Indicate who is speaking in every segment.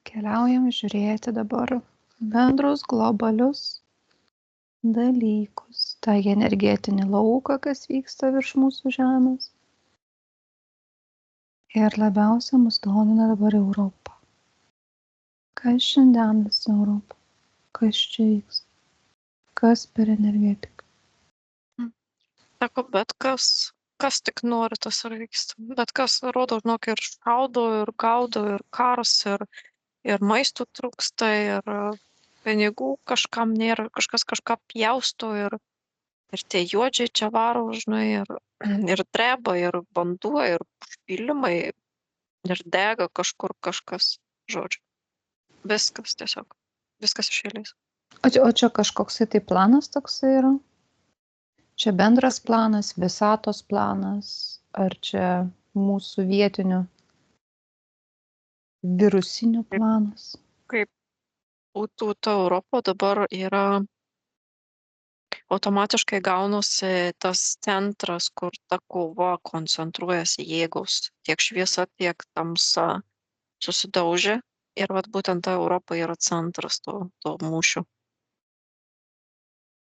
Speaker 1: Keliaujam žiūrėti dabar bendrus globalius dalykus, tą energetinį lauką, kas vyksta virš mūsų žemės. Ir labiausia mus domina dabar Europa. Kas šiandien visa Europa? Kas čia vyks? Kas per energetiką?
Speaker 2: Sako, bet kas tik nori, tas ir vyksta. Bet kas rodo, žinok, ir šaudo, ir gaudo, ir karas, ir maisto trūksta, ir pinigų kažkam nėra, kažkas kažką pjausto, ir tie juodžiai čia varo, žinai, ir dreba, ir vanduo, ir užpylimai, ir dega kažkur kažkas, žodžiu. Viskas tiesiog. Viskas iš eilės.
Speaker 1: O čia kažkoksai tai planas toksai yra? Čia bendras planas, visatos planas, ar čia mūsų vietinių virusinių planas?
Speaker 2: Kaip būtų ta Europa dabar yra automatiškai gaunasi tas centras, kur ta kova koncentruojasi jėgos, tiek šviesa, tiek tamsa susidaužė. Ir vat būtent ta Europa yra centras to mūšio.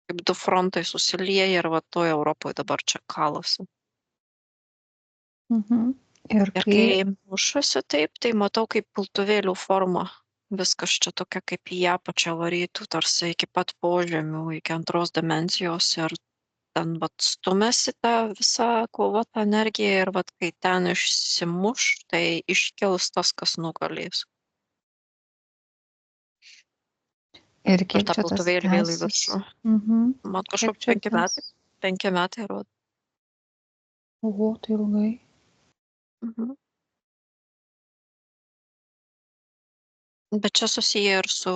Speaker 2: Kaip du frontai susilieja ir vat toje Europoje dabar čia kalasi. Ir kai mušasi taip, tai matau kaip piltuvėlių forma. Viskas čia tokia kaip į apačią varytų, tarsi iki pat požemių, iki antros dimensijos ir ten vat stumėsi ta visa kova, ta energija ir vat kai ten išsimuš, tai iškils tas, kas nugalės.
Speaker 1: Ir kiek
Speaker 2: tą
Speaker 1: čia tas
Speaker 2: piltuvėlį vėl į
Speaker 1: tęsis?
Speaker 2: viršų. Man
Speaker 1: Kiek
Speaker 2: kažkaip
Speaker 1: čia
Speaker 2: 5 metai. 5 metai rodo.
Speaker 1: Oho, tai ilgai.
Speaker 2: Bet čia susiję ir su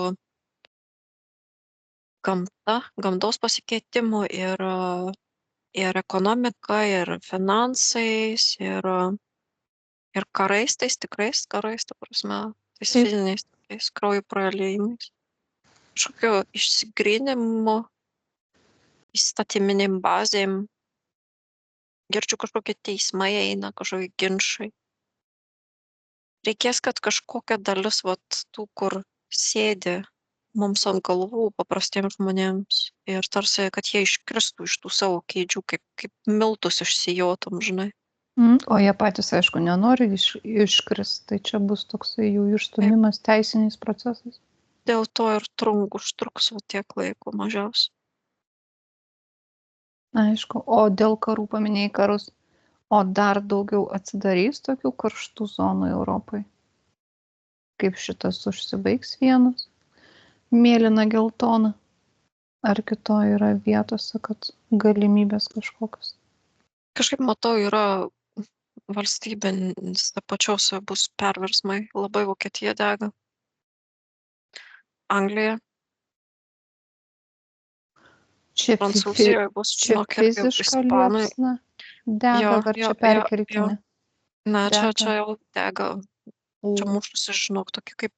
Speaker 2: gamta, gamtos pasikeitimu ir ekonomika, ir finansais, ir karais, tais tikrais karais, ta prasme, tais fiziniais, tais kraujo praliejimais. Kažkokio išsigryninimo, įstatyminėm bazėm. Girdžiu, kažkokie teismai eina, kažkokie ginčai. Reikės, kad kažkokia dalis vat tų, kur sėdi mums ant galvų paprastiems žmonėms ir tarsi, kad jie iškristų iš tų savo kėdžių, kaip miltus išsijotum, žinai.
Speaker 1: O jie patys, aišku, nenori iškrist, tai čia bus toksai jų išstumimas teisiniais procesais.
Speaker 2: Dėl to ir užtruks tiek laiko mažiausiai.
Speaker 1: Aišku, o dėl karų paminėjai karus, o dar daugiau atsidarys tokių karštų zonų Europai? Kaip šitas užsibaigs vienas? Mėlyna, geltona? Ar kito yra vietose, kad galimybės kažkokios?
Speaker 2: Kažkaip matau, yra valstybėse pačiose bus perversmai, labai Vokietija dega. Anglija. Prancūzijoje bus, žinok, irgi Ispanai.
Speaker 1: Dega, ar čia perkeltinė?
Speaker 2: Ne, čia jau dega. Čia mušusi, žinok, tokie kaip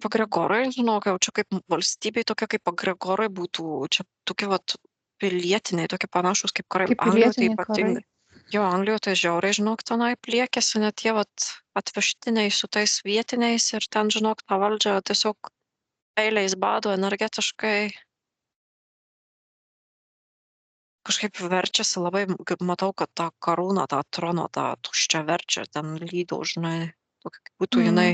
Speaker 2: agregorai, žinok, jau čia kaip valstybei tokie kaip agregorai būtų, čia tokie vat pilietiniai, tokie panašus kaip karai. Anglijoje tai ypatingai. Jo, Anglijoje tai žiauriai, žinok, tenai pliekėsi net tie vat atvežtiniai su tais vietiniais ir ten, žinok, tą valdžią tiesiog eiliais bado energetiškai. Kažkaip verčiasi labai, matau, kad tą karūną, tą troną, tą tuščią verčia, ten lydo, žinai, tokia kaip būtų jinai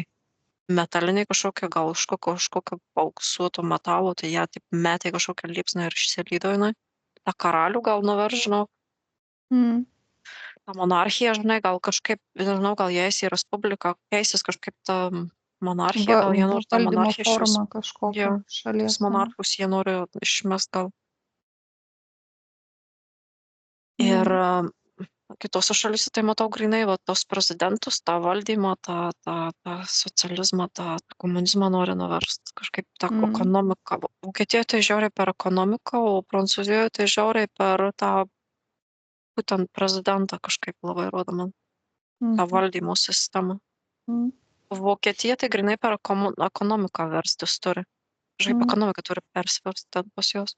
Speaker 2: metaliniai kažkokia, gal kažkokio auksuoto metalo, tai ją taip metė kažkokią liepsną ir išsilydo jinai. Ta karalių gal nuverš, žinau. Ta monarchija, žinai, gal kažkaip, nežinau, gal jie eis į respubliką, keisis kažkaip ta monarchija, gal jie nori tą monarchiją
Speaker 1: formą kažkokią šalies.
Speaker 2: Monarchus jie nori išmest gal. Ir kitose šalyse tai matau grinai, va, tos prezidentus, tą valdymą, tą socializmą, tą komunizmą nori nuversti. Kažkaip tą ekonomiką. Vokietijoje tai žiauriai per ekonomiką, o Prancūzijoje tai žiauriai per tą būtent prezidentą kažkaip labai rodo man. Tą valdymo sistemą. Vokietija tai grinai per ekonomiką verstis turi. Žaip ekonomika turi persversti ten pas juos.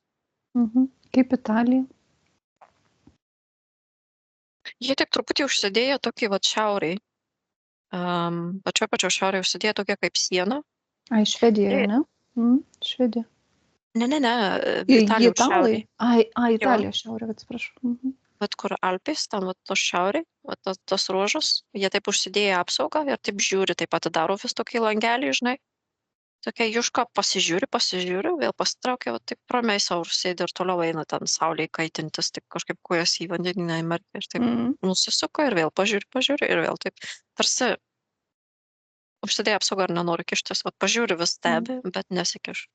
Speaker 1: Kaip Italija?
Speaker 2: Jie tik truputį užsidėjo tokį vat šiauriai. pačioj šiaurėje užsidėję tokia kaip siena.
Speaker 1: Ai, Švedijoje,
Speaker 2: Tai-
Speaker 1: ne? Švedija.
Speaker 2: Ne,
Speaker 1: Italijos
Speaker 2: Italijos
Speaker 1: Italai?
Speaker 2: šiaurėje.
Speaker 1: Ai,
Speaker 2: Jo,
Speaker 1: Italijos šiaurė, atsiprašau.
Speaker 2: bet kur Alpės, ten vat tos šiaurėj, vat tas ruožas, jie taip užsidėję apsaugą ir taip žiūri, taip atidaro vis tokį langelį, žinai. Tokia juška pasižiūri, vėl pasitraukia, va taip ramiai sau sėdi ir toliau eina ten saulėj kaitintis, taip kažkaip kojas į vandenyną įmerkia ir taip nusisuka ir vėl pažiūri ir vėl taip. Tarsi užsidėję apsaugą ir nenori kištis, va pažiūri vis stebi, bet nesikiš.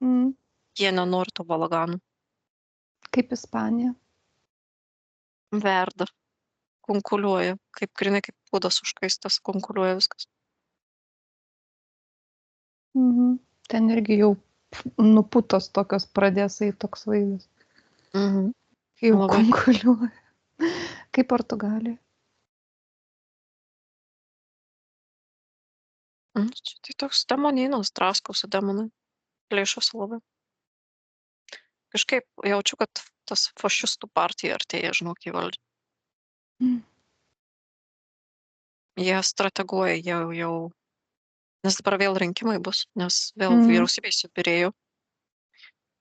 Speaker 2: Jie nenori tų balaganų.
Speaker 1: Kaip Ispanija.
Speaker 2: Verda, kunkuliuoja, grynai kaip puodas užkaistas, kunkuliuoja viskas.
Speaker 1: Ten irgi jau nuputos tokios pradėsai toks vaizdas. Kai jau
Speaker 2: Labai.
Speaker 1: kunkuliuoja. Kaip Portugalija.
Speaker 2: Čia tai toks demonynas, draskosi demonai, plėšosi labai. Kažkaip jaučiu, kad tas fašistų partija artėja, žinok, į valdžią. Jie strateguoja jau, nes dabar vėl rinkimai bus, nes vėl vyriausybė įsibyrėjo.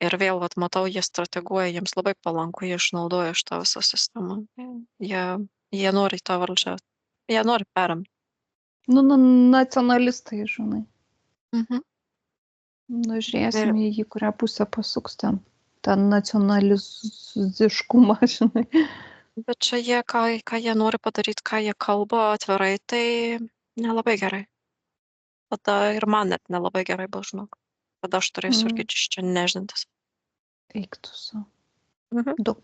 Speaker 2: Ir vėl, vat, matau, jie strateguoja, jiems labai palanku, jie išnaudoja šitą visą sistemą. Jie nori tą valdžią, jie nori perimti.
Speaker 1: Nacionalistai, žinai. Žiūrėsim į jį, kurią pusę pasuks ten. Ten nacionaliziškumą, žinai.
Speaker 2: Bet čia jie, ką jie nori padaryti, ką jie kalba atvirai, tai nelabai gerai. Tada ir man net nelabai gerai bus, žinok. Tada aš turėsiu irgi čia nežinantis.
Speaker 1: Eiktų su.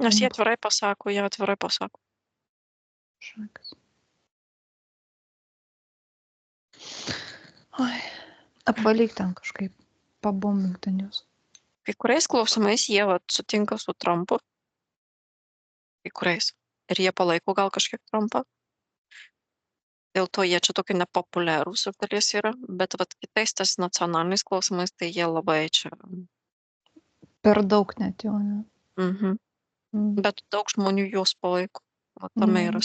Speaker 2: Nes jie atvirai pasako.
Speaker 1: Šakas. Oi, apvalyk ten kažkaip, pabombink ten jūs.
Speaker 2: Kai kuriais klausimais jie sutinka su Trumpu. Kai kuriais. Ir jie palaiko gal kažkiek Trumpą. Dėl to jie čia tokie nepopuliarūs ir dalies yra. Bet kitais tas nacionaliniais klausimais, tai jie labai čia.
Speaker 1: Per daug net jau, ne?
Speaker 2: Bet daug žmonių juos palaiko. Tame yra.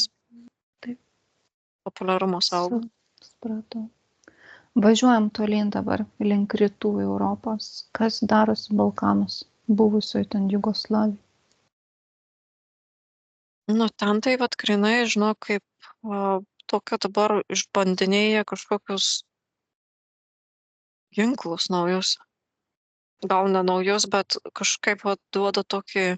Speaker 1: Taip.
Speaker 2: Populiarumo saugo.
Speaker 1: Supratau. Važiuojam tolyn dabar link rytų Europos. Kas darosi Balkanus, buvusioje ten Jugoslavijai?
Speaker 2: Ten tai grynai, žinau, kaip tokia dabar išbandinėja kažkokius ginklus naujus. Gal ne naujus, bet kažkaip duoda tokį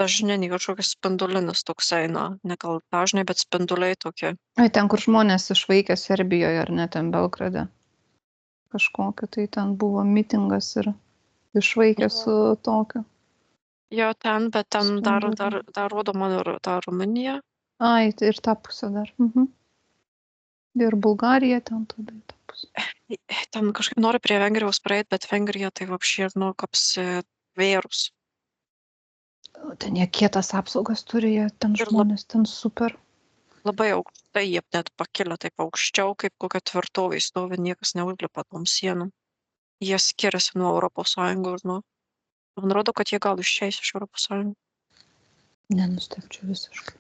Speaker 2: dažninį, kažkokius spindulinis toks eina. Ne gal dažnai, bet spinduliai tokie.
Speaker 1: Ai, ten, kur žmonės išvaikė Serbijoje ar ne, ten Belgrade. Kažkokio, tai ten buvo mitingas ir išvaikė su tokiu.
Speaker 2: Jo, ten, bet ten dar rodo man ir tą Rumuniją.
Speaker 1: Ai, tai ir tą pusę dar. Ir Bulgarija ten tada į tą pusę.
Speaker 2: Ten kažkaip nori prie Vengrijos praeiti, bet Vengrija tai vapšiai apsivėrus.
Speaker 1: Ten jie kietas apsaugas turi, jie ten žmonės ten super.
Speaker 2: Labai aukštai, jie net pakelia taip aukščiau, kaip kokia tvirtovė stovi, niekas neužlipa tom sienom. Jie skiriasi nuo Europos Sąjungos. Man rodo, kad jie gal išeis iš Europos Sąjungos.
Speaker 1: Nenustebčiau visiškai.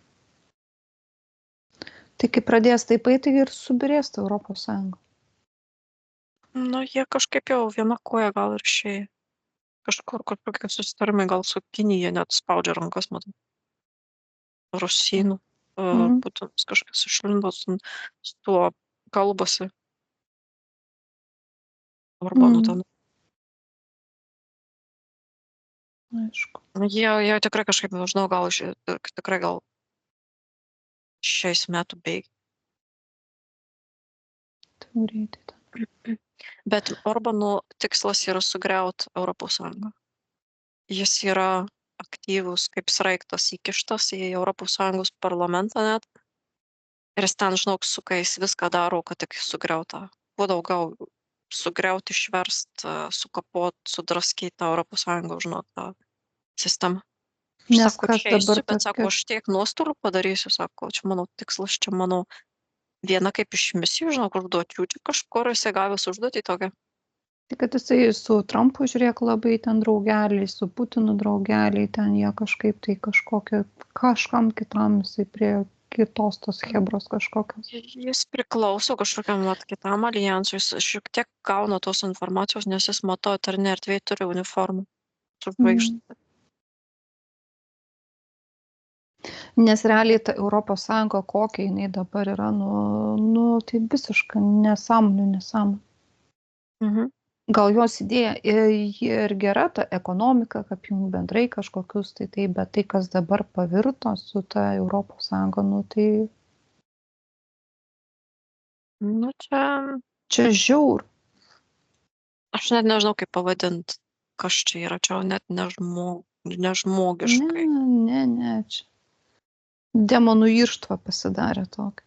Speaker 1: Tai kai pradės taip eiti ir subirės tą Europos Sąjungą.
Speaker 2: Jie kažkaip jau viena koja gal ir išėjo. Kažkokie susitarimai gal su Kinija net spaudžia rankas, matau. Rusynų. Putinas kažkas išlindo su tuo kalbasi. Orbanu ten.
Speaker 1: Aišku.
Speaker 2: Jie tikrai kažkaip, nežinau, gal šiais metų bėgi.
Speaker 1: Greitai ten.
Speaker 2: Bet Orbano tikslas yra sugriauti Europos Sąjungą. Jis yra aktyvus, kaip sraigtas įkištas į Europos Sąjungos parlamentą net. Ir jis ten, žinok, sukais viską daro, kad tik sugriauta. Kuo daugiau sugriauti, išverst, sukapot, sudraskyti Europos Sąjungos, žinok, tą sistemą.
Speaker 1: Nes
Speaker 2: sako,
Speaker 1: kas
Speaker 2: išeisiu,
Speaker 1: dabar
Speaker 2: bet sako, aš tiek nuostolių padarysiu, sako, čia mano tikslas, čia mano viena kaip iš misijų, žinok, užduočių, čia kažkur jisai gavęs užduotį tokią.
Speaker 1: Tai kad jisai su Trumpu, žiūrėk, labai ten draugeliai, su Putinu draugeliai, ten jie kažkaip tai kažkam kitam jisai prie kitos tos chebros kažkokios.
Speaker 2: Jis priklauso kažkokiam kitam alijansui, jis šiek tiek gauna tos informacijos, nes jis mato etarinė erdvėje turi uniformą su žvaigždė.
Speaker 1: Nes realiai ta Europos Sąjunga, kokia jinai dabar yra, tai visiškai nesąmonė. Gal jos idėja ir gera, ta ekonomika, kaip jums bendrai kažkokius, tai, bet tai, kas dabar pavirto su ta Europos Sąjunga, tai... Čia žiaur.
Speaker 2: Aš net nežinau, kaip pavadinti, kas čia yra, čia net nežmogiškai.
Speaker 1: Ne, čia. Demonų irštva pasidarė tokį.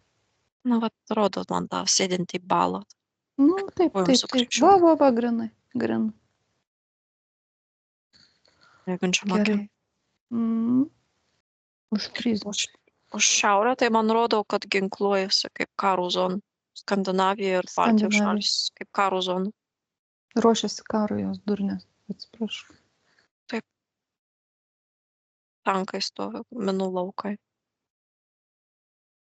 Speaker 2: Rodo man tą sėdintį balą.
Speaker 1: Taip. Va, grinai.
Speaker 2: Jeigu
Speaker 1: Gerai. Už 3.
Speaker 2: Už šiaurę tai man rodo, kad ginkluojasi kaip karo zona. Skandinavija ir Baltijos šalis kaip karo zona.
Speaker 1: Ruošiasi karo jos durnės, atsiprašau.
Speaker 2: Taip. Tankai stovi, minų laukai.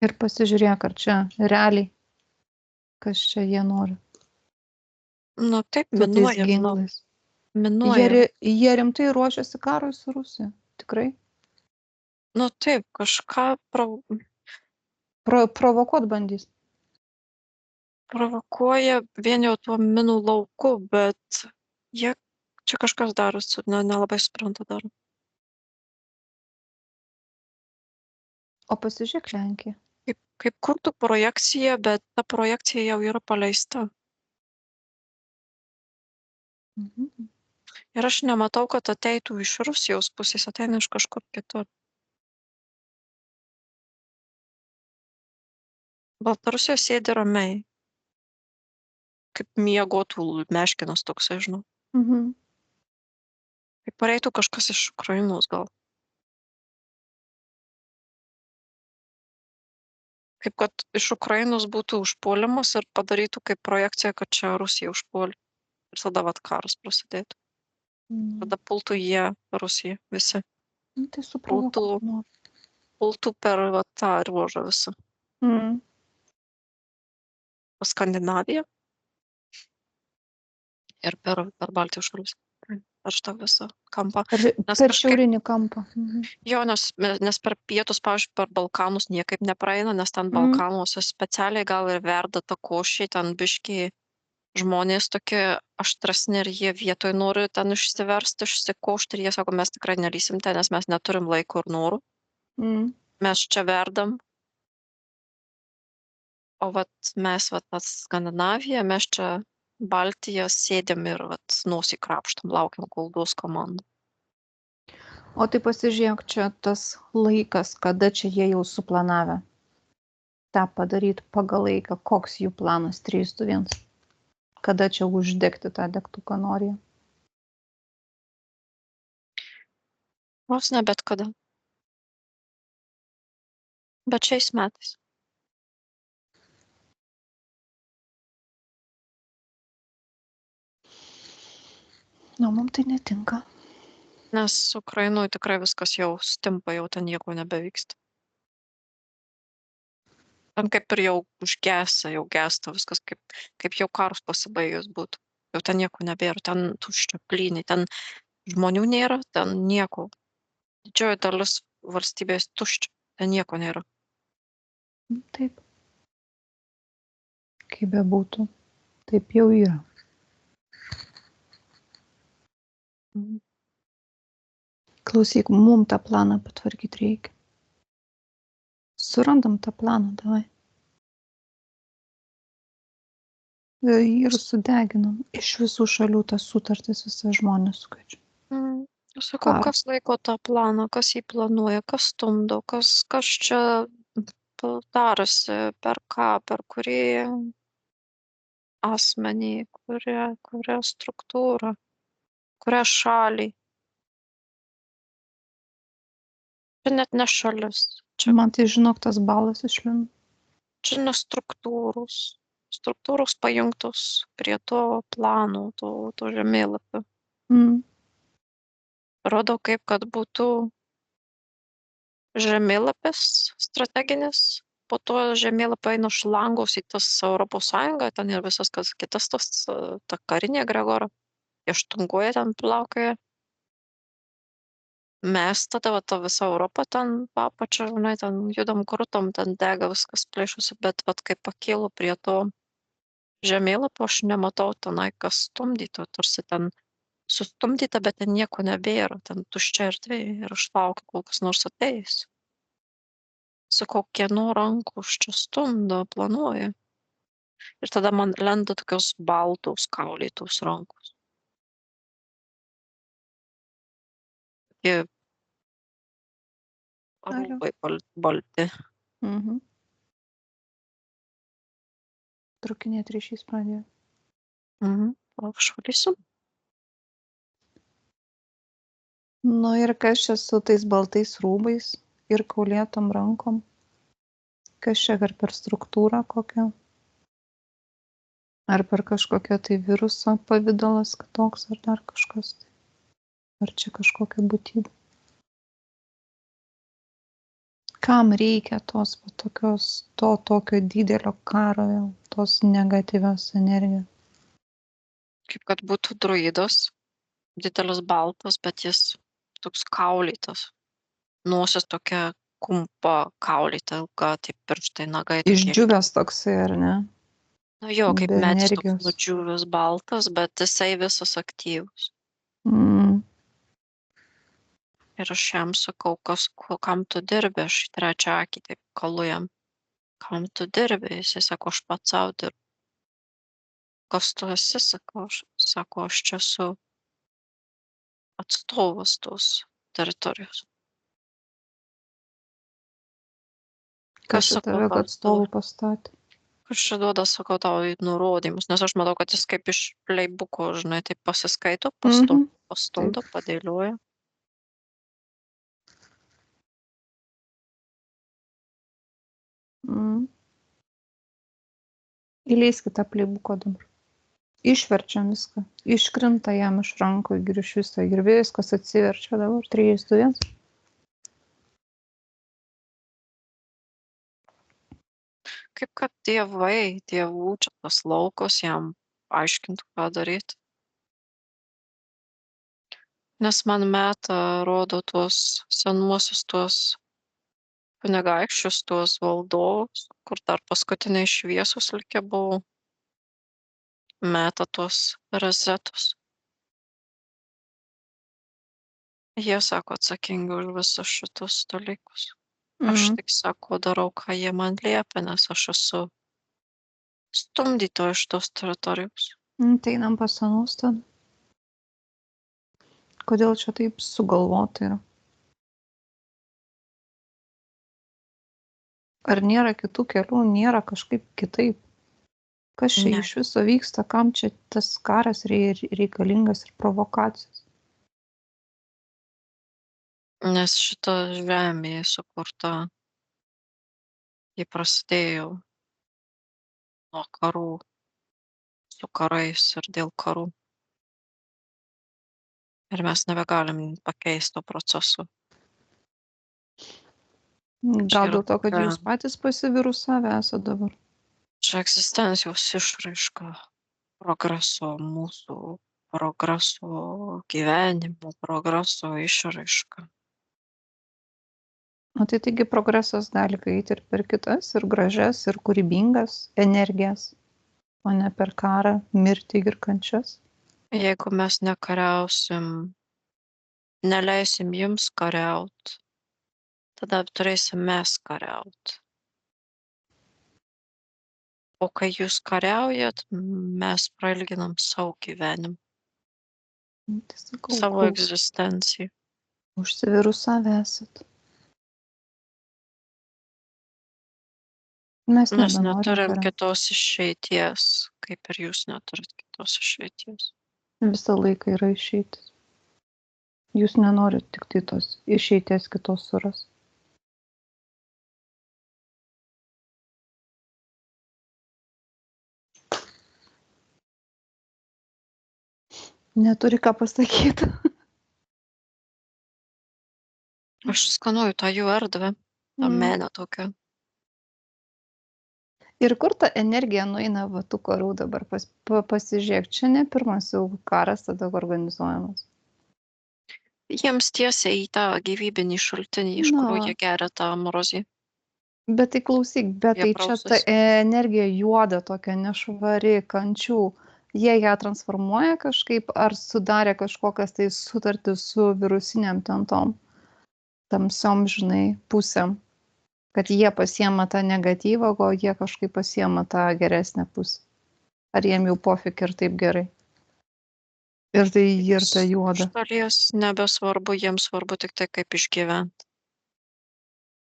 Speaker 1: Ir pasižiūrėk, ar čia realiai, kas čia jie nori.
Speaker 2: Taip, minuoja.
Speaker 1: Jie rimtai ruošiasi karui su Rusija, tikrai?
Speaker 2: Taip, kažką
Speaker 1: provokuot bandys.
Speaker 2: Provokuoja vien jau tuo minų lauku, bet jie čia kažkas darosi, nelabai supranta daro.
Speaker 1: O pasižiūrėk Lenkiją.
Speaker 2: Kaip kurtų projekcija, bet ta projekcija jau yra paleista. Ir aš nematau, kad ateitų iš Rusijos pusės, ateina iš kažkur kitur. Baltarusija sėdi ramiai. Kaip miegotų meškinas toksai, žinau. Kaip pareitų kažkas iš Ukrainos gal. Kaip kad iš Ukrainos būtų užpuolimas ir padarytų kaip projekcija, kad čia Rusija užpuolė. Ir tada karas prasidėtų. Tada pultų jie Rusiją visi.
Speaker 1: Tai suprovokuotų.
Speaker 2: Pultų per tą ruožą visą. Skandinaviją ir per Baltijos šalis. Per šitą visą kampą.
Speaker 1: Per šiaurinį kampą.
Speaker 2: Jo, nes per pietus, pavyzdžiui, per Balkanus niekaip nepraeina, nes ten Balkanuose specialiai gal ir verda ta košė, ten biškiai žmonės tokie aštresni ir jie vietoj nori ten išsiversti, išsikošti ir jie sako, mes tikrai nelysim ten, nes mes neturim laiko ir norų. Mes čia verdam. O mes tas Skandinavija, mes čia Baltiją sėdėm ir nosį krapštam, laukiam, kol duos komandą.
Speaker 1: O tai pasižiūrėk, čia tas laikas, kada čia jie jau suplanavę tą padaryti pagal laiką, koks jų planas 3-2-1. Kada čia uždegti tą degtuką nori?
Speaker 2: Vos ne bet kada. Bet šiais metais.
Speaker 1: Mums tai netinka.
Speaker 2: Nes Ukrainoje tikrai viskas jau stimpa, jau ten nieko nebevyksta. Ten kaip ir jau užgęsta, jau gęsta viskas, kaip jau karas pasibaigus būtų. Jau ten nieko nebėra, ten tuščia plynai, ten žmonių nėra, ten nieko. Didžioji dalis valstybės tuščia, ten nieko nėra.
Speaker 1: Taip. Kaip bebūtų, taip jau yra. Klausyk, mums tą planą patvarkyti reikia. Surandam tą planą, davai. Ir sudeginam iš visų šalių tas sutartis, visą žmonės skaičiu.
Speaker 2: Sakau, kas laiko tą planą, kas jį planuoja, kas stumdo, kas čia darosi, per ką, per kurį asmenį, kurią struktūrą, kurią šalį. Čia net ne šalis.
Speaker 1: Man tai žinok, tas balas išlindo.
Speaker 2: Čia ne struktūros. Struktūros pajungtos prie to plano, to žemėlapio. Rodo kaip, kad būtų žemėlapis strateginis, po to žemėlapio eina šlangos į tas Europos Sąjungą, ten ir visas kas kitas tas, ta karinė Gregora, aštungoje ten plaukioja. Mes tada va ta visa Europa ten papačia, žinai, ten judam krutom, ten dega viskas plėšosi, bet vat kai pakylu prie to žemėlapio, aš nematau tenai kas stumdyto, tarsi ten sustumdyta, bet ten nieko nebėra, ten tuščia erdvė ir aš laukiu, kol kas nors ateis. Sakau, kieno rankos čia stumdo, planuoja. Ir tada man lenda tokios baltos kaulytos rankos. Jie
Speaker 1: Alio.
Speaker 2: rūbai balti.
Speaker 1: Mhm. Trukinėt ryšys pradėjo.
Speaker 2: Aš valysiu.
Speaker 1: Nu ir kas čia su tais baltais rūbais ir kaulėtom rankom? Kas čia ar per struktūrą kokią? Ar per kažkokią tai viruso pavidalas kitoks ar dar kažkas? Ar čia kažkokia būtybė? Kam reikia tos tokios, to tokio didelio karo, tos negatyvios energijos?
Speaker 2: Kaip kad būtų druidas, didelis baltas, bet jis toks kaulytas. Nosis tokia kumpa kaulyta, ilga, taip pirštai, nagai.
Speaker 1: Išdžiūvęs toksai, ar ne?
Speaker 2: Nu jo, kaip
Speaker 1: Be
Speaker 2: medis toks
Speaker 1: energijos.
Speaker 2: nudžiūvęs baltas, bet jisai visas aktyvus. Ir aš jam sakau, kam tu dirbi, aš į trečią akį taip kalu jam. Kam tu dirbi? Jisai sako, aš pats savo dirbu. Kas tu esi, sako, aš čia esu atstovas tos teritorijos.
Speaker 1: Kas čia tave atstovų pastatė?
Speaker 2: Kas čia duoda, sakau, tau nurodymus, nes aš matau, kad jis kaip iš playbuko, žinai, taip pasiskaito, pastumdo, padėlioja.
Speaker 1: Įleiskite playbuko dabar. Išverčiam viską. Iškrinta jam iš rankų ir iš viso. Ir viskas atsiverčia dabar. 3, 2, 1.
Speaker 2: Kaip kad dievų čia tas laukas jam aiškintų, ką daryti. Nes man meta rodo tuos senuosius tuos kunigaikščius, tuos valdovus, kur dar paskutiniai šviesos likę buvo. Meta tuos rezetus. Jie, sako, atsakingi už visus šitus dalykus. Aš tik, sako, darau, ką jie man liepia, nes aš esu stumdyto iš tos teritorijos.
Speaker 1: Tai einam pas senus tada. Kodėl čia taip sugalvota yra? Ar nėra kitų kelių, nėra kažkaip kitaip? Kas čia iš viso vyksta, kam čia tas karas reikalingas ir provokacijos?
Speaker 2: Nes šita žemė sukurta, ji prasidėjo nuo karų, su karais ir dėl karų. Ir mes nebegalim pakeisti to proceso.
Speaker 1: Gal dėl to, kad jūs patys pasivirusavę esate dabar?
Speaker 2: Čia egzistencijos išraiška, progreso mūsų, progreso gyvenimo, progreso išraiška.
Speaker 1: O tai taigi progresas gali eiti ir per kitas, ir gražias, ir kūrybingas energijas, o ne per karą, mirtį ir kančias?
Speaker 2: Jeigu mes nekariausim, neleisim jums kariaut, tada turėsim mes kariaut. O kai jūs kariaujat, mes prailginam savo gyvenimą,
Speaker 1: Tai sakau,
Speaker 2: savo egzistenciją.
Speaker 1: Užsivirusavę esat. Mes
Speaker 2: neturim kitos išeities, kaip ir jūs neturit kitos išeities.
Speaker 1: Visą laiką yra išeitis. Jūs nenorit tik tai tos išeities kitos suras. Neturi ką pasakyti.
Speaker 2: Aš skanuoju tą jų erdvę, tą
Speaker 1: Mm.
Speaker 2: menę tokią.
Speaker 1: Ir kur ta energija nueina va tų karų dabar? Pasižiūrėk, čia ne pirmas jau karas tada organizuojamas.
Speaker 2: Jiems tiesiai į tą gyvybinį šaltinį, iš
Speaker 1: Na,
Speaker 2: kurio jie geria tą amroziją.
Speaker 1: bet tai klausyk, bet
Speaker 2: Jie
Speaker 1: tai čia ta
Speaker 2: prausiasi.
Speaker 1: energija juoda tokia, nešvari, kančių. Jie ją transformuoja kažkaip ar sudarė kažkokias tai sutartis su virusiniam tentom, tamsiom, žinai, pusėm, kad jie pasiema tą negatyvą, o jie kažkaip pasiema tą geresnę pusę. Ar jiem jau pofik ir taip gerai? Ir tai ir ta
Speaker 2: Iš
Speaker 1: juoda.
Speaker 2: dalies nebesvarbu, jiems svarbu tik tai, kaip išgyventi.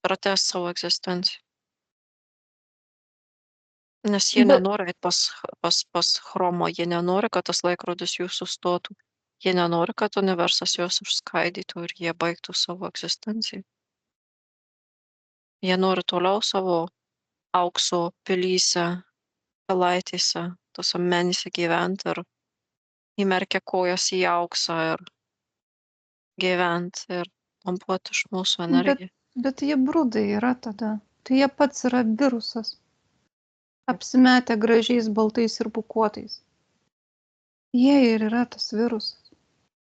Speaker 2: Pratęst savo egzistenciją. Nes jie
Speaker 1: Bet,
Speaker 2: nenori eit pas chromo, jie nenori, kad tas laikrodis jų sustotų. Jie nenori, kad universas juos užskaidytų ir jie baigtų savo egzistenciją. Jie nori toliau savo aukso pilyse, pilaitėse, tose menyse gyventi ir įmerkę kojas į auksą ir gyventi ir pompuoti iš mūsų
Speaker 1: bet,
Speaker 2: energiją.
Speaker 1: bet jie brudai yra tada. Tai jie pats yra virusas. Apsimetę gražiais baltais ir bukuotais. Jie ir yra tas virusas.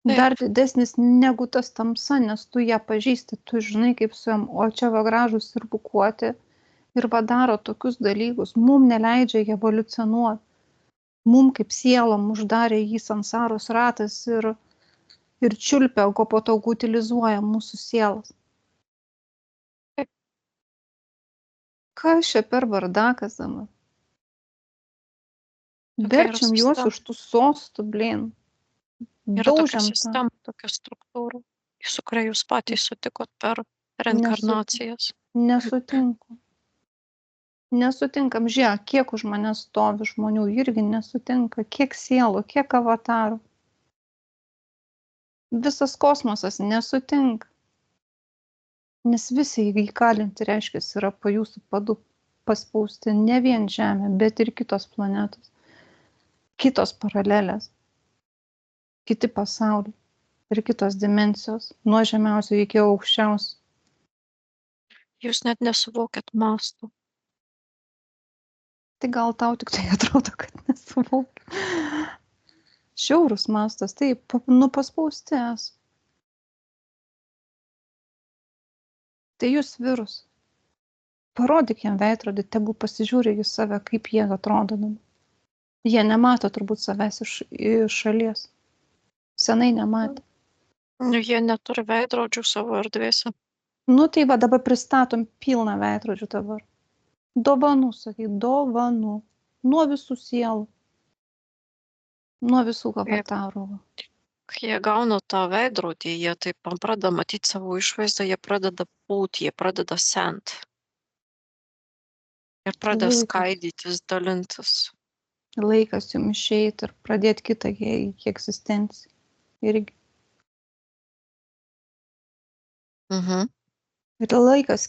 Speaker 2: Taip,
Speaker 1: Dar didesnis negu tas tamsa, nes tu ją pažįsti, tu žinai kaip su jom, o čia va gražus ir bukuoti ir va daro tokius dalykus, mum neleidžia evoliucionuoti, mum kaip sielom uždarė jį sansaros ratas ir čiulpia, o po to utilizuoja mūsų sielas.
Speaker 2: taip,
Speaker 1: Kas čia per bardakas dabar?
Speaker 2: tokia yra
Speaker 1: Verčiam juos
Speaker 2: sistema.
Speaker 1: iš tų sostų, blin.
Speaker 2: Yra tokia
Speaker 1: Daužiam tą.
Speaker 2: sistema, tokia struktūra, su kuria jūs patys sutikot per
Speaker 1: Nesu,
Speaker 2: reinkarnacijas.
Speaker 1: nesutinku. Nesutinkam, žiūrėk, kiek už mane stovi žmonių, irgi nesutinka, kiek sielų, kiek avatarų. Visas kosmosas nesutinka. Nes visi įkalinti, reiškia, yra po jūsų padu paspausti ne vien Žemė, bet ir kitos planetos, kitos paralelės, kiti pasauliai ir kitos dimensijos, nuo žemiausio iki aukščiausio.
Speaker 2: Jūs net nesuvokėt mastų.
Speaker 1: Tai gal tau tik tai atrodo, kad nesuvokiu. Šiaurus mastas, taip, paspausti esu. Tai jūs virus. Parodyk jam veidrodį, tegul pasižiūri į save, kaip jie atrodo. Jie nemato turbūt savęs iš šalies. Senai nematė.
Speaker 2: Jie neturi veidrodžių savo erdvėse.
Speaker 1: Nu tai va, dabar pristatom pilną veidrodžių dabar. Dovanų, sakai, dovanų. Nuo visų sielų. Nuo visų avatarų.
Speaker 2: Kai jie gauna tą veidrodį, jie taip pradeda matyti savo išvaizdą, jie pradeda pūti, jie pradeda sent. Ir pradeda skaidytis, dalintis.
Speaker 1: Laikas jums išeiti ir pradėti kitą egzistenciją. Irgi. Ir laikas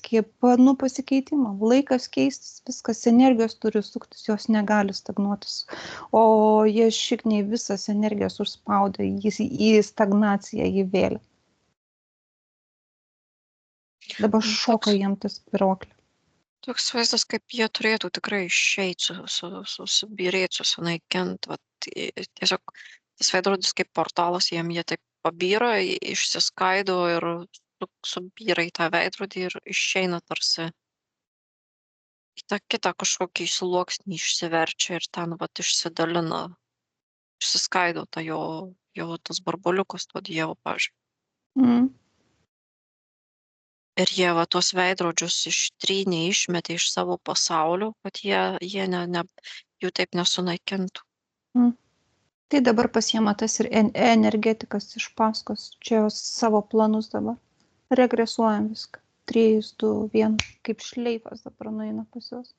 Speaker 1: pasikeitimo, laikas keistis, viskas, energijos turi suktis, jos negali stagnuotis. O jie šikniai visas energijos užspaudė, jis į stagnaciją įvėlė. Dabar šoka jiem tas piroklė.
Speaker 2: Toks vaizdas, kaip jie turėtų tikrai išeiti, susibirėti, sunaikinti. Tiesiog tas veidrodis kaip portalas, jie taip pabyra, išsiskaido ir subyra į tą veidrodį ir išeina tarsi į tą kitą kažkokį sluoksnį išsiverčia ir ten išsidalina, išsiskaido ta jo tas barboliukas to dievo, pavyzdžiui. Ir jie tuos veidrodžius ištrynė, išmetė iš savo pasaulio, kad jie jų taip nesunaikintų.
Speaker 1: Tai dabar pasiema tas ir energetikas iš paskos, čia jos savo planus dabar. Regresuojam viską. 3, 2, 1, kaip šleifas dabar nueina pas juos.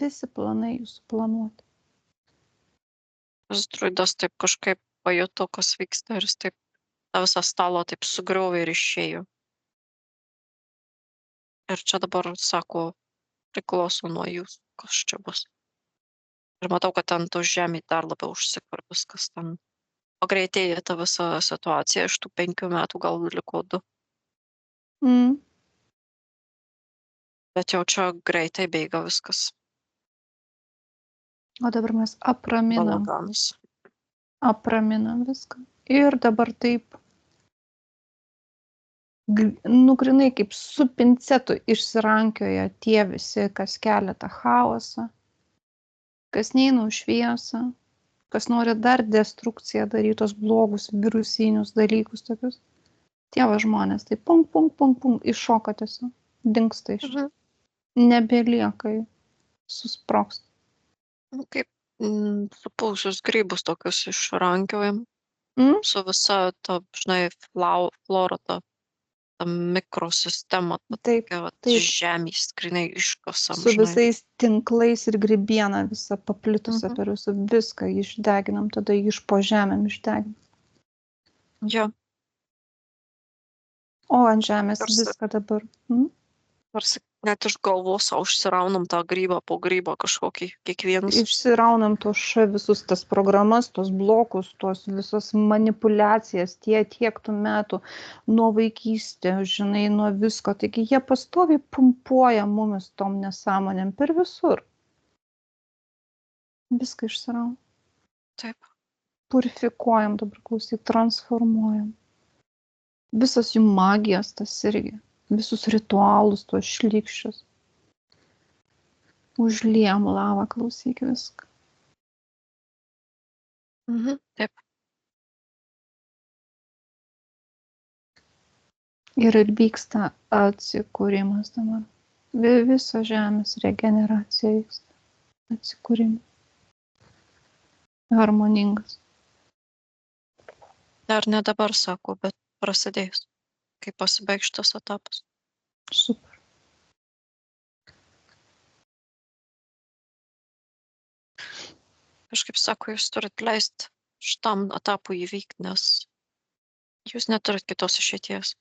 Speaker 1: Visi planai jūsų planuoti.
Speaker 2: Tas druidas taip kažkaip pajuto, kas vyksta ir jis taip tą visą stalą taip sugriovė ir išėjo. Ir čia dabar, sako, priklauso nuo jūsų, kas čia bus. Ir matau, kad ten to žemė dar labiau užsikvar viskas ten. pagreitėja ta visa situacija, iš tų 5 metų gal liko 2,
Speaker 1: Mm.
Speaker 2: bet jau čia greitai bėga viskas,
Speaker 1: O dabar mes apraminam
Speaker 2: balaganas.
Speaker 1: viską. Ir dabar taip, nu grynai kaip su pincetu išsirankioja tie visi, kas kelia tą chaosą, kas neina už šviesą, kas nori dar destrukciją daryti, tos blogus virusinius dalykus tokius. Tie va žmonės, tai punk, iššoka tiesiog, dingsta iš čia. Nebelieka jų, susprogsta.
Speaker 2: Nu, kaip supausius grybus tokius išrankiojam,
Speaker 1: Mm?
Speaker 2: su visa ta, žinai, flora, ta mikrosistema, ta
Speaker 1: Taip,
Speaker 2: tokia vat
Speaker 1: taip.
Speaker 2: žemės grynai iškasam,
Speaker 1: Su
Speaker 2: žinai.
Speaker 1: visais tinklais ir grybiena visa paplitusią
Speaker 2: Mhm.
Speaker 1: per viską išdeginam, tada jį iš po žemėm išdeginam.
Speaker 2: Jo,
Speaker 1: O ant žemės
Speaker 2: tarsi,
Speaker 1: viską dabar. Mm?
Speaker 2: tarsi net iš galvos sau užsiraunam tą grybą po grybą kažkokį, kiekvienas.
Speaker 1: Išsiraunam tos visus tas programas, tos blokus, tos visas manipulacijas, tiek tų metų nuo vaikystės, žinai, nuo visko. Taigi jie pastoviai pumpuoja mumis tom nesąmonėm per visur. Viską išsiraunam.
Speaker 2: Taip.
Speaker 1: Purifikuojam, dabar klausyk, transformuojam. Visas jų magijas, tas irgi. Visus ritualus, tuos šlykščius. Užliejam lavą, klausyk viską.
Speaker 2: Taip.
Speaker 1: Ir vyksta atsikūrimas dabar. Viso žemės regeneracija vyksta. Atsikūrimas. Harmoningas.
Speaker 2: Dar ne dabar sako, bet prasidės, kai pasibaigs šitas etapas.
Speaker 1: Super.
Speaker 2: Kažkaip sako, jūs turit leisti šitam etapui įvykti, nes jūs neturit kitos išeities.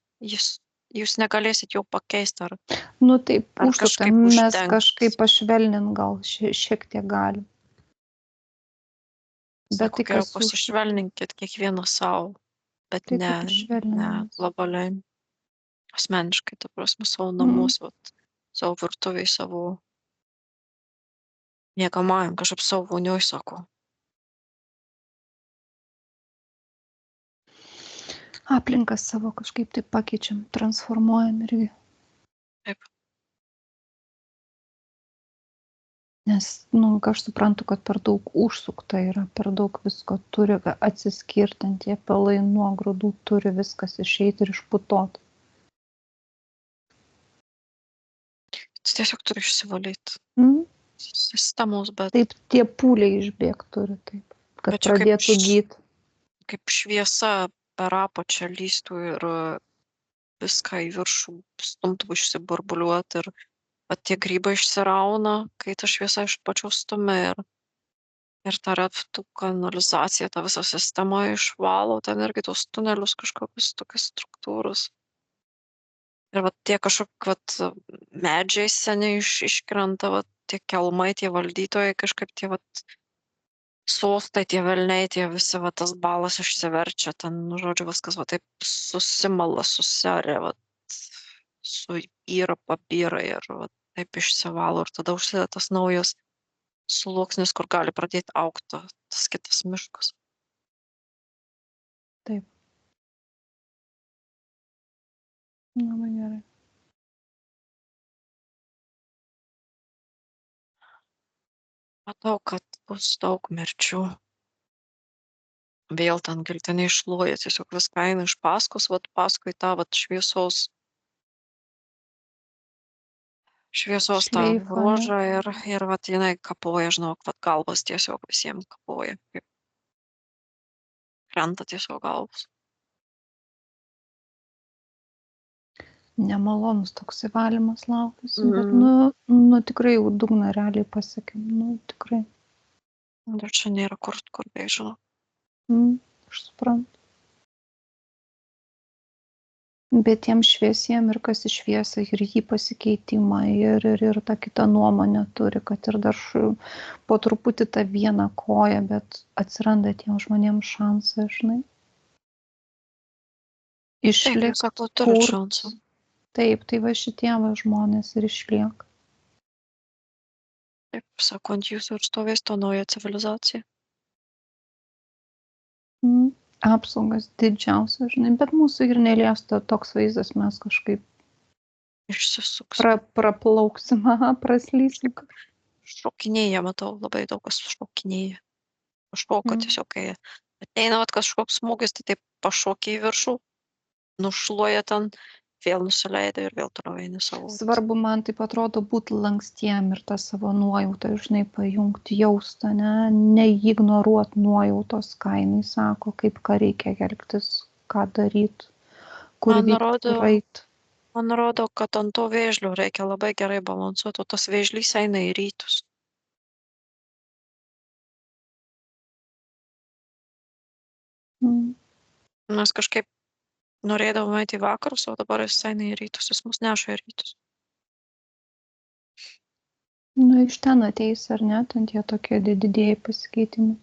Speaker 2: Jūs negalėsit jau pakeisti ar
Speaker 1: Nu taip,
Speaker 2: Ar
Speaker 1: užsuktą
Speaker 2: kažkaip
Speaker 1: mes
Speaker 2: uždengt.
Speaker 1: kažkaip pašvelnint gal šiek tiek galim. Bet
Speaker 2: sako,
Speaker 1: tai
Speaker 2: geriau
Speaker 1: kas
Speaker 2: pasišvelninkit kiekvienas savo, bet
Speaker 1: tai
Speaker 2: ne,
Speaker 1: kaip išvelninimas.
Speaker 2: globaliai. Asmeniškai, ta prasme, savo
Speaker 1: Mhm.
Speaker 2: namus, vat, savo virtuviai, savo miegamajam, kažkaip savo vonioj, sako.
Speaker 1: Aplinką savo kažkaip tai pakeičiam, transformuojam irgi.
Speaker 2: Taip.
Speaker 1: Nes, aš suprantu, kad per daug užsukta yra, per daug visko turi atsiskirti, ant tie pelai nuo grūdų turi viskas išeiti ir išputot.
Speaker 2: Jis tiesiog turi išsivalyti
Speaker 1: Mm?
Speaker 2: sistemos, bet
Speaker 1: Taip tie pūliai išbėgti turi, taip, kad
Speaker 2: Bet čia kaip
Speaker 1: pradėtų gyti.
Speaker 2: kaip šviesa per apačią lystų ir viską į viršų stumtų išsiburbuliuoti ir vat tie grybai išsirauna, kai ta šviesa iš pačios stumia ir ta raftų kanalizacija, ta visa sistema išvalo ten irgi tuos tunelius kažkokius tokias struktūras. Ir vat tie kažkokie vat medžiai seniai iškrenta, vat tie kelmai, tie valdytojai, kažkaip tie vat sostai, tie velniai, tie visi va tas balas išsiverčia, ten, nu, žodžiu, viskas va taip susimala, susiaria, va suyra, pabyra ir va taip išsivalo ir tada užsideda tas naujas sluoksnis, kur gali pradėti augti tas kitas miškas.
Speaker 1: Taip. Labai gerai.
Speaker 2: Matau, kad bus daug mirčių. Vėl ten geltiniai šluoja, tiesiog viską eina iš paskos, vat paskui tą vat šviesos tą
Speaker 1: Šleifą, ne?
Speaker 2: ruožą ir vat jinai kapoja, žinok, vat galvas tiesiog visiem kapoja, kaip krenta tiesiog galvos.
Speaker 1: Nemalonus toks valymas laukiasi, bet nu tikrai jau dugną realiai pasiekėm, tikrai.
Speaker 2: Ir čia nėra kur bėgt, žinok.
Speaker 1: Aš suprantu. Bet tiem šviesiem ir kas į šviesą, ir jį pasikeitimą, ir tą kitą nuomonę turi, kad ir dar po truputį tą vieną koją, bet atsiranda tiem žmonėms šansai, žinai.
Speaker 2: Taip,
Speaker 1: Išlikt,
Speaker 2: sako, turi
Speaker 1: kurt.
Speaker 2: šansų.
Speaker 1: Taip, tai va šitie va žmonės ir išlieka.
Speaker 2: Taip, sako, ant jūsų ir stovės to nauja civilizacija.
Speaker 1: Apsaugas didžiausias, žinai, bet mūsų ir neliesta toks vaizdas, mes kažkaip
Speaker 2: Išsisuks.
Speaker 1: praplauksim, praslysim.
Speaker 2: Šokinėja, matau, labai daug kas šokinėja. Pašoka tiesiog, kai ateina kažkoks smūgis, tai taip pašokia į viršų, nušluoja ten, vėl nusileido ir vėl toliau eina savo.
Speaker 1: Svarbu man taip atrodo būti lankstiem ir tą savo nuojautą, žinai, pajungti jaustą, neignoruot nuojautos, ką jinai sako, kaip ką reikia elgtis, ką daryti, kur vykti, kur eit.
Speaker 2: Man rodo, kad ant to vėžlio reikia labai gerai balansuoti, o tas vėžlys eina į rytus. Mes kažkaip norėdavom eiti į vakarus, o dabar jis eina į rytus, jis mus neša į rytus.
Speaker 1: Nu, iš ten ateis, ar ne, ten tie tokie didieji pasikeitimai.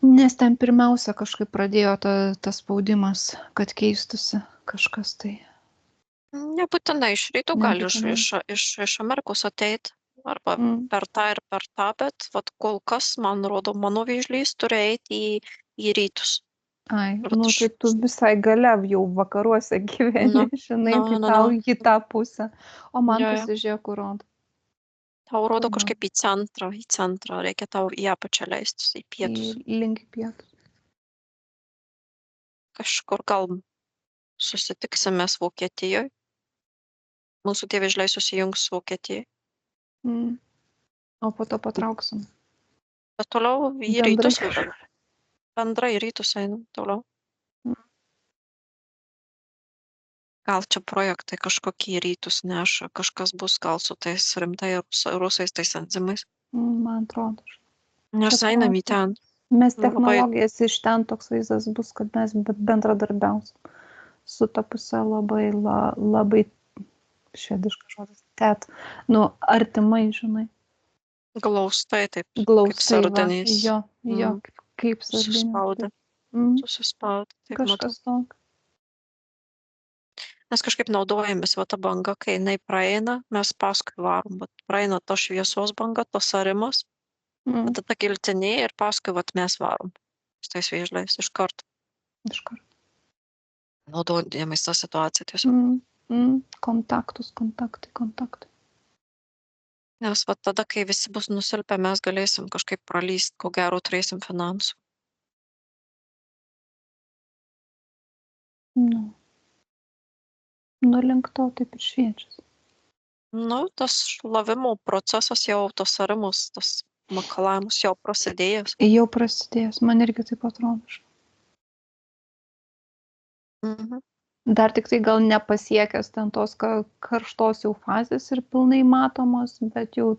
Speaker 1: Nes ten pirmiausia kažkaip pradėjo tas spaudimas, kad keistusi kažkas tai.
Speaker 2: Nebūtinai iš rytų gali iš Amerikos ateiti, arba per tą ir per tą, bet vat, kol kas, man rodo, mano vėžlys turi eiti į rytus.
Speaker 1: Ai, nu tai tu visai galiau jau vakaruose gyveni, žinai, tai tau į tą pusę. O man pasižiūrė, kur rodo.
Speaker 2: Tau rodo kažkaip į centrą, reikia tau į apačią leistis, į pietus.
Speaker 1: Link pietus.
Speaker 2: Kažkur gal susitiksime Vokietijoje. Mūsų tie vėžliai susijungs Vokietijoje.
Speaker 1: O po to patrauksim.
Speaker 2: Bet toliau į rytus. Bendrai į rytus einam toliau. Gal čia projektai kažkokie rytus neša, kažkas bus gal su tais rimtai rusais, tais enzimais.
Speaker 1: Man atrodo.
Speaker 2: Nes einam į ten.
Speaker 1: Mes technologijas iš ten toks vaizdas bus, kad mes bendradarbiausim. Su ta pusė labai švediškas žodis. Artimai, žinai.
Speaker 2: Glaustai, taip.
Speaker 1: Glaustai,
Speaker 2: kaip sardinys.
Speaker 1: Jo, kaip sardinys.
Speaker 2: Susispaudę.
Speaker 1: Kažkas tokio.
Speaker 2: Mes kažkaip naudojamės ta banga, kai jinai praeina, mes paskui varom, bet praeina ta šviesos banga, tas arimas, tada giltinėje ir paskui mes varom. Su tais vėžliais iš karto. Naudojamės tą situaciją tiesiog.
Speaker 1: Kontaktai.
Speaker 2: Nes tada, kai visi bus nusilpę, mes galėsim kažkaip pralyst, ko gero turėsim finansų.
Speaker 1: Link to taip ir šviečiasi.
Speaker 2: Tas šlavimo procesas jau, tos arimus, tas makalavimus jau prasidėjęs.
Speaker 1: Jau prasidėjęs, man irgi taip atrodo. Dar tik tai gal nepasiekęs ten tos karštos jau fazės ir pilnai matomos, bet jau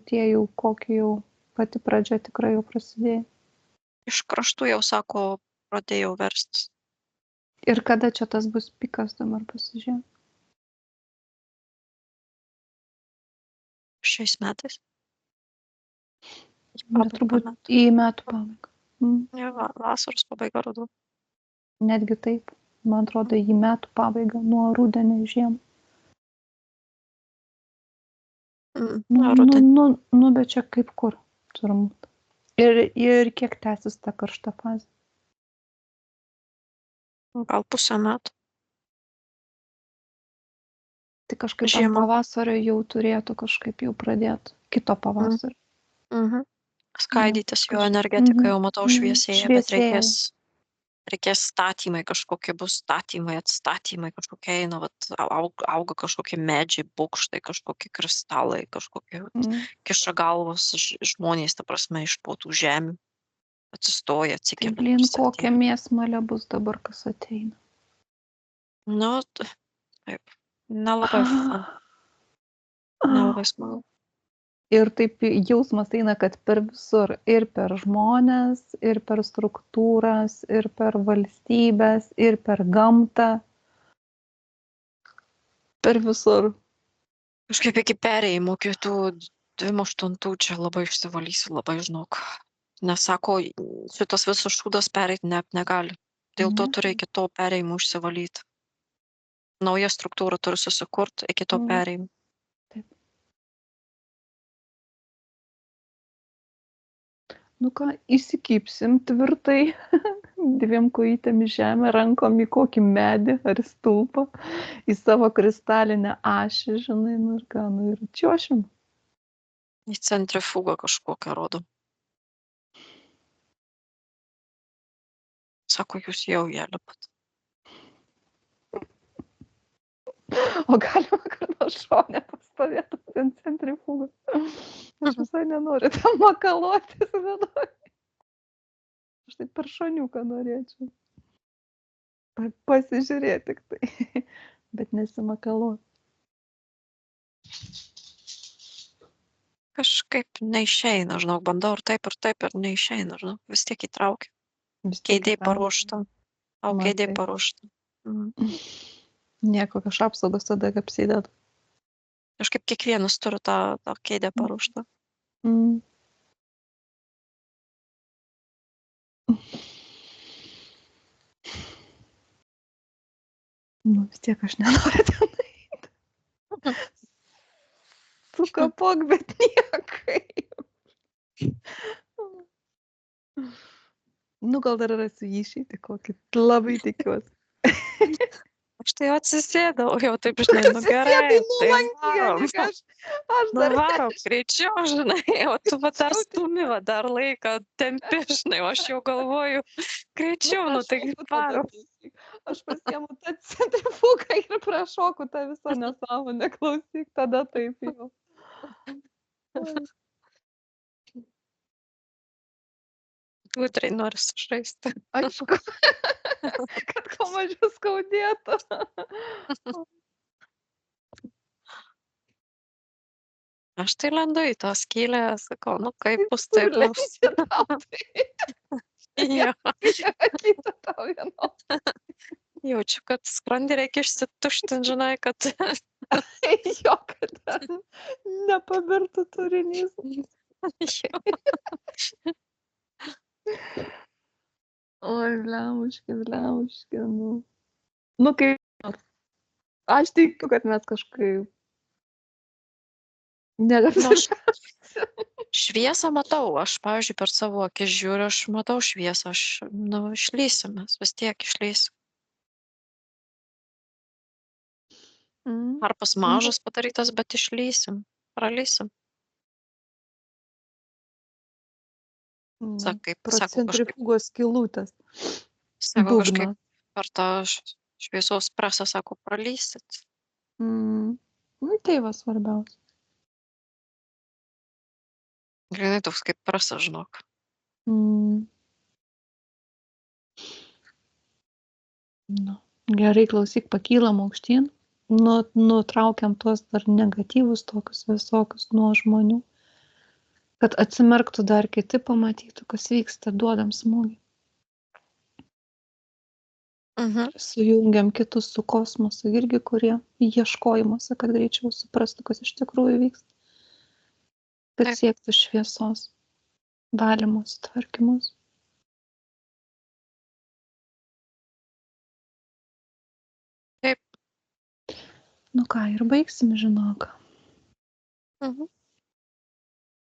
Speaker 1: kokie jau pati pradžia tikrai jau prasidėjo.
Speaker 2: Iš kraštų jau sako, pradėjau verstis.
Speaker 1: Ir kada čia tas bus pikas, dabar pasižiūrėjau?
Speaker 2: Šiais metais.
Speaker 1: Turbūt į metų pabaigą.
Speaker 2: Vasaros pabaiga, ruduo.
Speaker 1: Netgi taip. Man atrodo, į metų pabaigą, nuo rudenio žiemą. Bet čia kaip kur turbūt. Ir kiek tęsis ta karšta fazė?
Speaker 2: Gal pusę metų.
Speaker 1: Tai kažkaip pavasario jau turėtų kažkaip jau pradėti. Kito pavasario.
Speaker 2: Skaidytis jo energetika, jau matau šviesėja, bet reikės statymai, kažkokie bus atstatymai, kažkokie eina, auga kažkokie medžiai, bokštai, kažkokie kristalai, kažkokie kiša galvos žmonės, ta prasme, iš po tų žemių atsistoja, atsikelia.
Speaker 1: Kokia mėsmalė bus dabar, kas ateina?
Speaker 2: Taip, nelabai smagu.
Speaker 1: Ir taip jausmas eina, kad per visur, ir per žmonės, ir per struktūras, ir per valstybės, ir per gamtą. Per visur.
Speaker 2: Kažkaip iki perėjimo kitų 28 čia labai išsivalysiu, labai žinok. Nes sako, šitas visas šūdas pereiti negali. Dėl to turi iki to perėjimo išsivalyti. Nauja struktūra turi susikurti iki to perėjimo.
Speaker 1: Taip. Nu ką, įsikipsim tvirtai, 2 kojytėm į žemę, rankom į kokį medį ar stulpą, į savo kristalinę ašį, žinai, nu ir ką, nu ir čiuošim.
Speaker 2: Į centrifugą kažkokią rodo. Sako, jūs jau ją lipat.
Speaker 1: O galima kur nors šonę pastovėti ant centrifugos. Aš visai nenoriu tam makaluotis vienoj. Aš taip per šoniuką norėčiau. Pasižiūrėti tik tai, bet nesimakaluoti.
Speaker 2: Kažkaip neišeina, žinok, bandau ir taip ir neišeina, žinok, vis tiek įtraukia. Kėdė paruošta. O kėdė paruošta.
Speaker 1: Nieko, kažkaip apsaugos tada apsidėt.
Speaker 2: Kažkaip kiekvienas turi tą kėdę paruoštą.
Speaker 1: Nu, vis tiek aš nenoriu ten eiti. Sukapok, bet niekaip. Nu, gal dar rasiu išeitį kokį. Labai tikiuosi.
Speaker 2: Aš tai atsisėdau, jau taip, žinai, nu gerai, tai varom. Nu varom, greičiau, žinai, o tu va dar stumi, va dar laiką tempi, žinai, o aš jau galvoju, greičiau, nu tai varom.
Speaker 1: Aš pasiemu tą centrifugą ir prašoku tą visą nesąmonę, klausyk, tada taip jau.
Speaker 2: Gudriai nori sužaisti.
Speaker 1: Aišku, kad kuo mažiau skaudėtų.
Speaker 2: Aš tai lendu į tą skylę, sakau, nu kaip bus, taip bus. Jo.
Speaker 1: Kita tau vieno.
Speaker 2: Jaučiu, kad skrandį reikia išsituštinti, žinai, kad...
Speaker 1: Jo, kad nepabirtų turinys.
Speaker 2: Jo.
Speaker 1: Oi, bliauški, nu. Nu, kaip nors. Aš tikiu, kad mes kažkaip
Speaker 2: Šviesą matau, aš, pavyzdžiui, per savo akis žiūriu, aš matau šviesą, išlysim, mes vis tiek išlysim. Tarpas mažas padarytas, bet išlysim, pralysim.
Speaker 1: Procentrifugos skylutės.
Speaker 2: Sako kažkaip per tą šviesos presą, sako, pralysit.
Speaker 1: Tai va svarbiausia.
Speaker 2: Grinai toks kaip prasa, žinok.
Speaker 1: Gerai, klausyk, pakylam aukštyn, nutraukiam tuos dar negatyvus tokius visokius nuo žmonių, kad atsimerktų dar kiti, pamatytų, kas vyksta, duodam smūgį. Sujungiam kitus su kosmosu irgi, kurie ieškojimuose, kad greičiau suprastų, kas iš tikrųjų vyksta. Kad siektų šviesos, valymus, tvarkymus.
Speaker 2: Taip.
Speaker 1: Nu ką, ir baigsim, žinok.